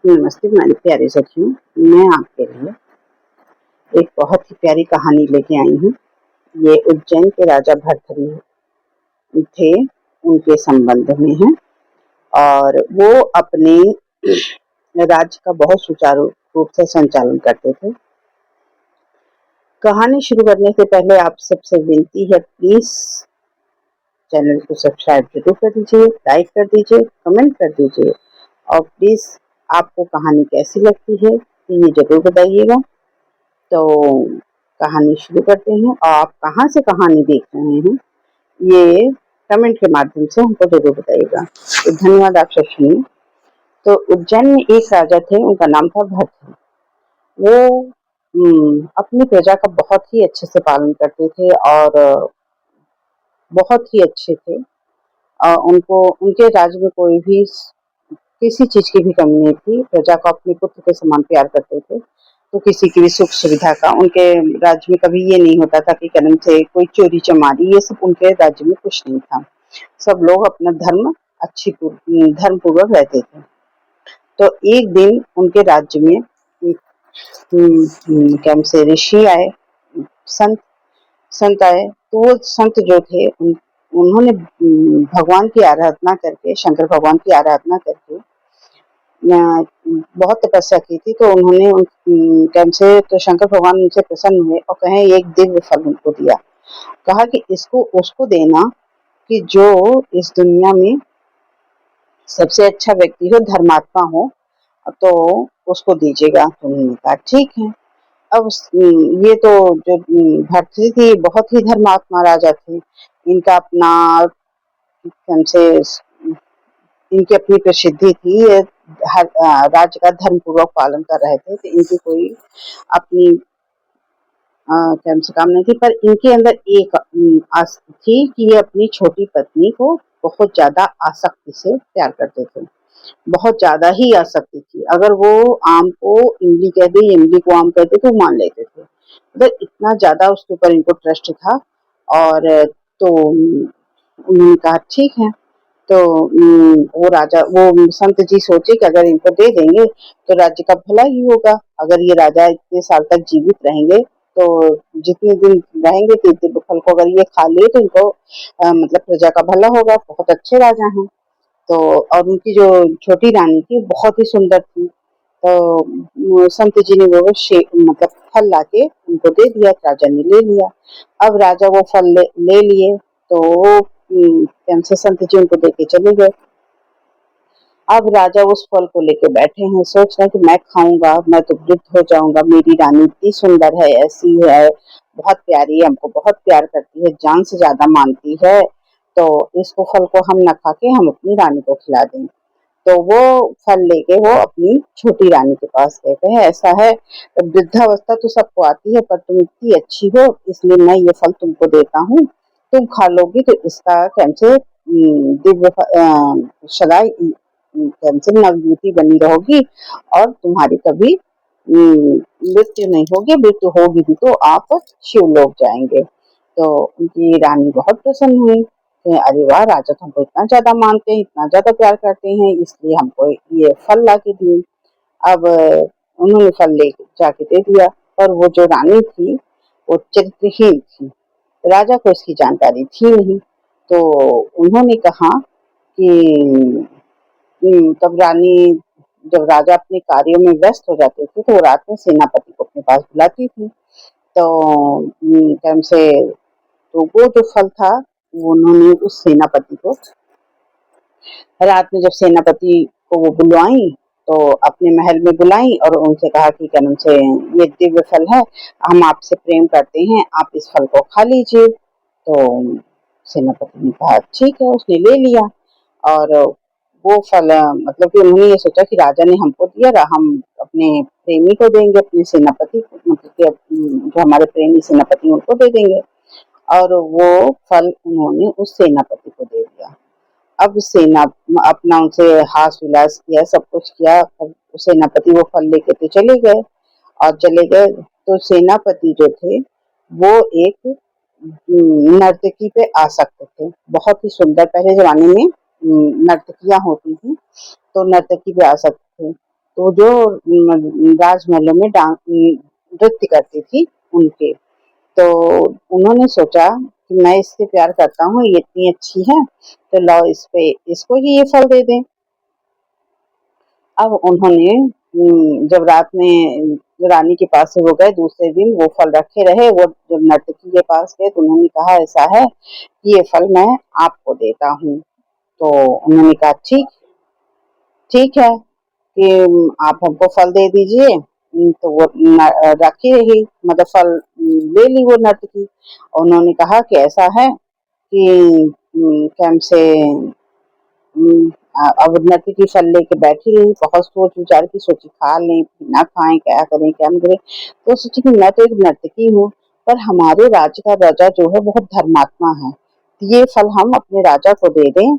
नमस्ते मेरे प्यारे सखियों। मैं आपके लिए एक बहुत ही प्यारी कहानी लेके आई हूँ। ये उज्जैन के राजा भर्तृहरि थे, उनके संबंध में है और वो अपने राज्य का बहुत सुचारू रूप से संचालन करते थे। कहानी शुरू करने से पहले आप सबसे विनती है, प्लीज चैनल को सब्सक्राइब जरूर कर दीजिए, लाइक कर दीजिए, कमेंट कर दीजिए और प्लीज आपको कहानी कैसी लगती है ये जरूर बताइएगा। तो कहानी शुरू करते हैं और आप कहाँ से कहानी देख रहे हैं ये कमेंट के माध्यम से हमको जरूर बताइएगा। तो धन्यवाद, आप सब सुनिए। तो उज्जैन में एक राजा थे, उनका नाम था भर्तृहरि। वो अपनी प्रजा का बहुत ही अच्छे से पालन करते थे और बहुत ही अच्छे थे। उनको उनके राज्य में कोई भी किसी चीज की भी कमी नहीं थी। प्रजा को अपने पुत्र के समान प्यार करते थे। तो किसी की भी सुख सुविधा का उनके राज्य में कभी ये नहीं होता था कि कदम से कोई चोरी चमारी, ये सब उनके राज्य में कुछ नहीं था। सब लोग अपना धर्म धर्म पूर्वक रहते थे। तो एक दिन उनके राज्य में एक क्या से ऋषि आए, संत संत आए। तो वो संत जो थे उन्होंने भगवान की आराधना करके, शंकर भगवान की आराधना करके बहुत तपस्या की थी। तो उन्होंने कैसे तो शंकर भगवान उनसे प्रसन्न हुए और कहे एक दिव्य फल उनको दिया। कहा कि इसको उसको देना कि जो इस दुनिया में सबसे अच्छा व्यक्ति हो, धर्मात्मा हो, तो उसको दीजिएगा। तो उन्होंने कहा ठीक है। अब ये तो जो भर्तृहरि थी बहुत ही धर्मात्मा राजा थे। इनका अपना से इनकी अपनी प्रसिद्धि थी, हर राज्य का धर्म पूर्वक पालन कर रहे थे। तो इनकी कोई अपनी कम से कम नहीं थी, पर इनके अंदर एक आस थी कि ये अपनी छोटी पत्नी को बहुत ज्यादा आसक्ति से प्यार करते थे। बहुत ज्यादा ही आसक्ति थी। अगर वो आम को इमली कह दे, इमली को आम कह दे तो मान लेते थे। मतलब इतना ज्यादा उसके ऊपर इनको ट्रस्ट था। और तो उन्होंने कहा ठीक है। तो वो राजा, वो संत जी सोचे कि अगर इनको दे देंगे तो राज्य का भला ही होगा। अगर ये राजा इतने साल तक जीवित रहेंगे तो जितने दिन रहेंगे तीन फल को अगर ये खा लिए तो इनको मतलब प्रजा का भला होगा। बहुत अच्छे राजा हैं। तो और उनकी जो छोटी रानी थी बहुत ही सुंदर थी। तो संत जी ने वो मतलब फल लाके उनको दे दिया। राजा ने ले लिया। अब राजा वो फल ले लिए। तो से संत जी उनको देके चले गए। अब राजा उस फल को लेके बैठे हैं, सोच रहे हैं कि मैं खाऊंगा, मैं तो वृद्ध हो जाऊंगा। मेरी रानी इतनी सुंदर है, ऐसी है, बहुत प्यारी है, हमको बहुत प्यार करती है, जान से ज्यादा मानती है। तो इसको फल को हम न खा के हम अपनी रानी को खिला दें। तो वो फल लेके वो अपनी छोटी रानी के पास कहते हैं, ऐसा है वृद्धावस्था तो सबको आती है, पर तुम इतनी अच्छी हो इसलिए मैं ये फल तुमको देता हूँ। तुम खा लोगी तो इसका कैसे दिव्य सदा कैंसर नवयुवती बनी रहोगी और तुम्हारी कभी मृत्यु नहीं होगी। मृत्यु होगी भी तो आप शिवलोक जाएंगे। तो उनकी रानी बहुत प्रसन्न हुई। अरे वाह, राजा तो हमको इतना ज्यादा मानते हैं, इतना ज्यादा प्यार करते हैं, इसलिए हमको ये फल ला के दिए। अब उन्होंने फल ले जाके दे दिया। और वो जो रानी थी वो चरित्रहीन थी, राजा को इसकी जानकारी थी नहीं। तो उन्होंने कहा कि तब रानी, जब राजा अपने कार्यों में व्यस्त हो जाते थे तो वो रात में सेनापति को अपने पास बुलाती थी। तो टाइम से तो वो जो फल था वो उन्होंने उस सेनापति को रात में, जब सेनापति को वो बुलवाई तो अपने महल में बुलाई और उनसे कहा कि क्या नाम से ये दिव्य फल है, हम आपसे प्रेम करते हैं, आप इस फल को खा लीजिए। तो सेनापति ने कहा ठीक है, उसने ले लिया। और वो फल मतलब कि उन्होंने ये सोचा कि राजा ने हमको दिया, हम अपने प्रेमी को देंगे, अपने सेनापति को, मतलब कि जो हमारे प्रेमी सेनापति उनको दे देंगे। और वो फल उन्होंने उस सेनापति को दे दिया। अब सेना अपना उनसे हास विलास किया, सब कुछ किया। अब सेनापति वो फल लेके तो चले गए। और चले गए तो सेनापति जो थे वो एक नर्तकी पे आसक्त थे। बहुत ही सुंदर, पहले जमाने में नर्तकियां होती थी तो नर्तकी पे आसक्त थे। तो जो राजमहलों में नृत्य करती थी उनके। तो उन्होंने सोचा कि मैं इससे प्यार करता हूँ, ये इतनी अच्छी है, तो लाओ इसको ही ये फल दे दें। अब उन्होंने जब रात में रानी के पास से वो गए, दूसरे दिन वो फल रखे रहे। वो जब नर्तकी के पास गए तो उन्होंने कहा ऐसा है कि ये फल मैं आपको देता हूँ। तो उन्होंने कहा ठीक ठीक है कि आप हमको फल दे दीजिए। तो वो रखी रही, मतलब फल ले ली वो नर्तकी। उन्होंने कहा कि ऐसा है कि कैम से अब नर्तकी फल लेके बैठी रही, बहुत सोच विचार की, सोची खा लें ना खाएं, क्या करें क्या न करें। तो सोची कि मैं तो एक नर्तकी हूँ, पर हमारे राज्य का राजा जो है बहुत धर्मात्मा है, ये फल हम अपने राजा को दे दें,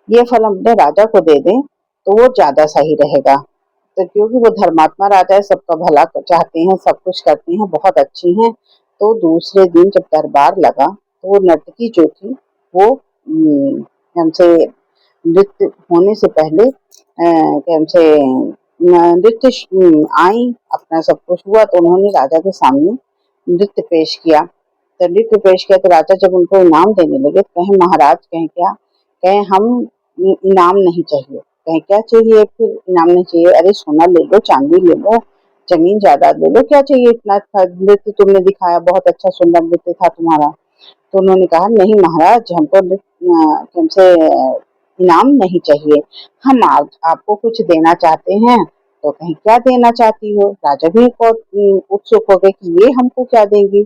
ये फल हम अपने राजा को दे दें तो वो ज्यादा सही रहेगा। तो क्योंकि वो धर्मात्मा राजा है, सबका भला चाहते हैं, सब कुछ करते हैं, बहुत अच्छी हैं। तो दूसरे दिन जब दरबार लगा तो वो नर्तकी जो थी वो हमसे नृत्य होने से पहले हमसे नृत्य आई, अपना सब कुछ हुआ तो उन्होंने राजा के सामने नृत्य पेश किया। तो नृत्य पेश किया तो राजा जब उनको इनाम देने लगे तो कहे महाराज, कहें क्या, कहें हम इनाम नहीं चाहिए। कहें क्या चाहिए, फिर इनाम नहीं चाहिए, अरे सोना ले लो, चांदी ले लो, जमीन जायदाद ले लो, क्या चाहिए, इतना अच्छा नृत्य तुमने दिखाया, बहुत अच्छा सुंदर नृत्य था तुम्हारा। तो उन्होंने कहा नहीं महाराज, हमको तुमसे इनाम नहीं चाहिए, हम आपको कुछ देना चाहते हैं। तो कहीं क्या देना चाहती हो, राजा भी बहुत उत्सुक हो गए कि ये हमको क्या देंगी।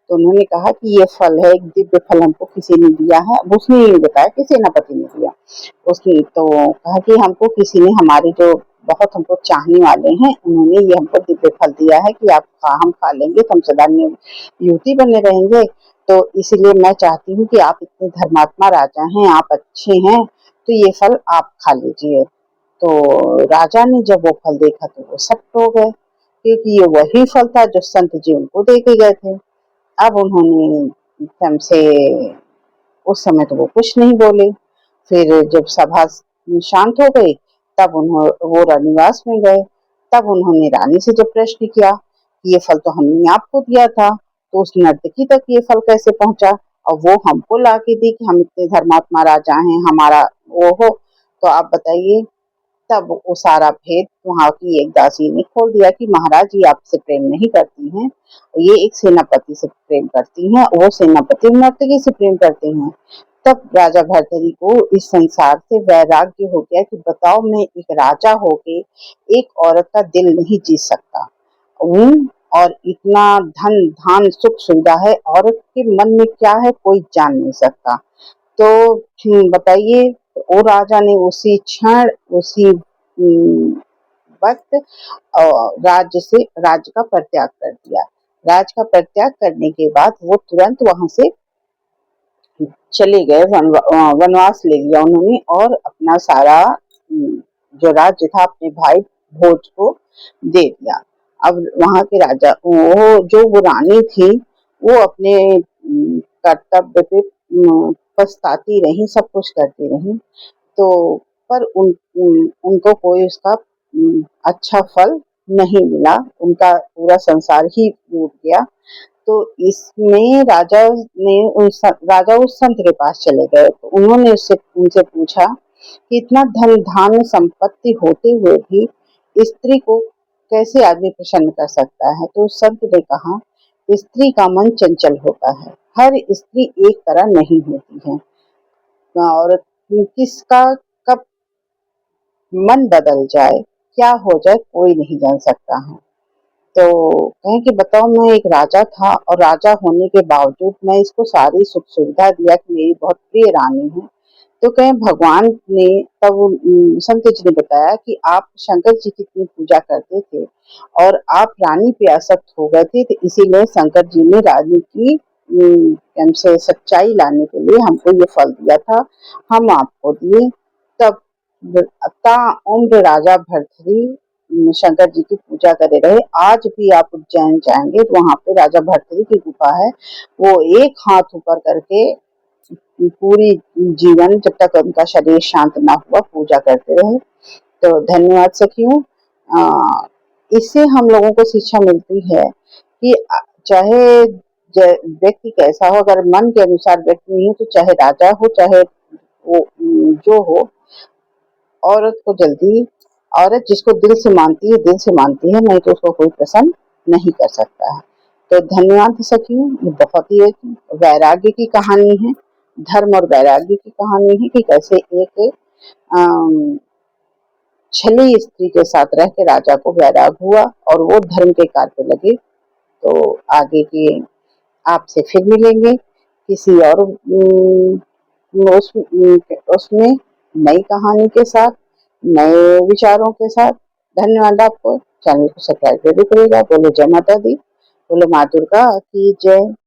तो उन्होंने कहा कि ये फल है, एक दिव्य फल हमको किसी ने दिया है। अब उसने ये बताया कि सेनापति ने दिया। उसने तो कहा कि हमको किसी ने, हमारे जो बहुत हमको चाहने वाले हैं, उन्होंने ये हमको दिव्य फल दिया है कि हम खा लेंगे तो हम सदा युवती बने रहेंगे। तो इसलिए मैं चाहती हूँ कि आप इतने धर्मात्मा राजा हैं, आप अच्छे हैं, तो ये फल आप खा लीजिए। तो राजा ने जब वो फल देखा तो वो सख्त हो गए, क्योंकि ये वही फल था जो संत जी उनको दे के गए थे। अब उन्होंने हमसे उस समय तो वो कुछ नहीं बोले। फिर जब सभा शांत हो गई तब वो रानीवास में गए। तब उन्होंने रानी से जब प्रश्न किया कि ये फल तो हमने आपको दिया था, तो उस नर्तकी तक ये फल कैसे पहुंचा, और वो हमको ला के दी कि हम इतने धर्मात्मा राजा हैं, हमारा वो हो, तो आप बताइए। तब वो सारा भेद वहां की एक दासी ने खोल दिया कि महाराज ये आपसे प्रेम नहीं करती हैं, ये एक सेनापति से प्रेम करती हैं, वो सेनापति नर्तकी से प्रेम करते हैं। तब राजा भर्तरी को इस संसार से वैराग्य हो गया कि बताओ, मैं एक राजा होके एक औरत का दिल नहीं जीत सकता। और इतना धन धान सुख सुविधा है, औरत के मन में क्या है कोई जान नहीं सकता। तो बताइए, वो राजा ने उसी क्षण, उसी वक्त राज्य का परित्याग कर दिया। राज का परित्याग करने के बाद वो तुरंत वहां से चले गए, वनवास ले लिया उन्होंने, और अपना सारा जो राज्य था अपने भाई भोज को दे दिया। अब वहां के राजा, वो रानी थी, वो अपने कर्तव्य पे पछताती रही, सब कुछ करती रही। तो पर उनको कोई उसका अच्छा फल नहीं मिला, उनका पूरा संसार ही टूट गया। तो इसमें राजा उस संत के पास चले गए। तो उन्होंने उनसे पूछा कि इतना धन धान्य संपत्ति होते हुए भी स्त्री को कैसे आदमी प्रसन्न कर सकता है। तो उस संत ने कहा, स्त्री का मन चंचल होता है, हर स्त्री एक तरह नहीं होती है, और किसका कब मन बदल जाए, क्या हो जाए, कोई नहीं जान सकता है। तो कहें कि बताओ, मैं एक राजा था और राजा होने के बावजूद मैं इसको सारी सुख सुविधा दिया कि मेरी बहुत प्रिय रानी है। तो कहें भगवान ने तब संत जी ने बताया कि आप शंकर जी की इतनी पूजा करते थे और आप रानी पे आसक्त हो गए थे, तो इसीलिए शंकर जी ने रानी की हमसे सच्चाई लाने के लिए हमको ये फल दिया था, हम आपको दिए। तब ता उम्र राजा भर्तरी शंकर जी की पूजा करे रहे। आज भी आप उज्जैन जाएंगे तो वहां पे राजा भर्तरी की गुफा है, वो एक हाथ ऊपर करके पूरी जीवन जब तक उनका शरीर शांत ना हुआ पूजा करते रहे। तो धन्यवाद सखियों। इससे हम लोगों को शिक्षा मिलती है कि चाहे व्यक्ति कैसा हो, अगर मन के अनुसार व्यक्ति नहीं हो तो चाहे राजा हो चाहे वो जो हो, औरत जिसको दिल से मानती है, नहीं तो उसको कोई पसंद नहीं कर सकता है। तो धन्यवाद सखियों। ये बहुत ही एक वैराग्य की कहानी है, धर्म और वैराग्य की कहानी है कि कैसे एक छली स्त्री के साथ रह के राजा को वैराग हुआ और वो धर्म के कार्य पे लगे। तो आगे के आपसे फिर मिलेंगे किसी और उसमें नई कहानी के साथ, नए विचारों के साथ। धन्यवाद आपको। चैनल को सब्सक्राइब जरूर करिएगा। बोलो जय माता दी, बोलो माँ दुर्गा की जय।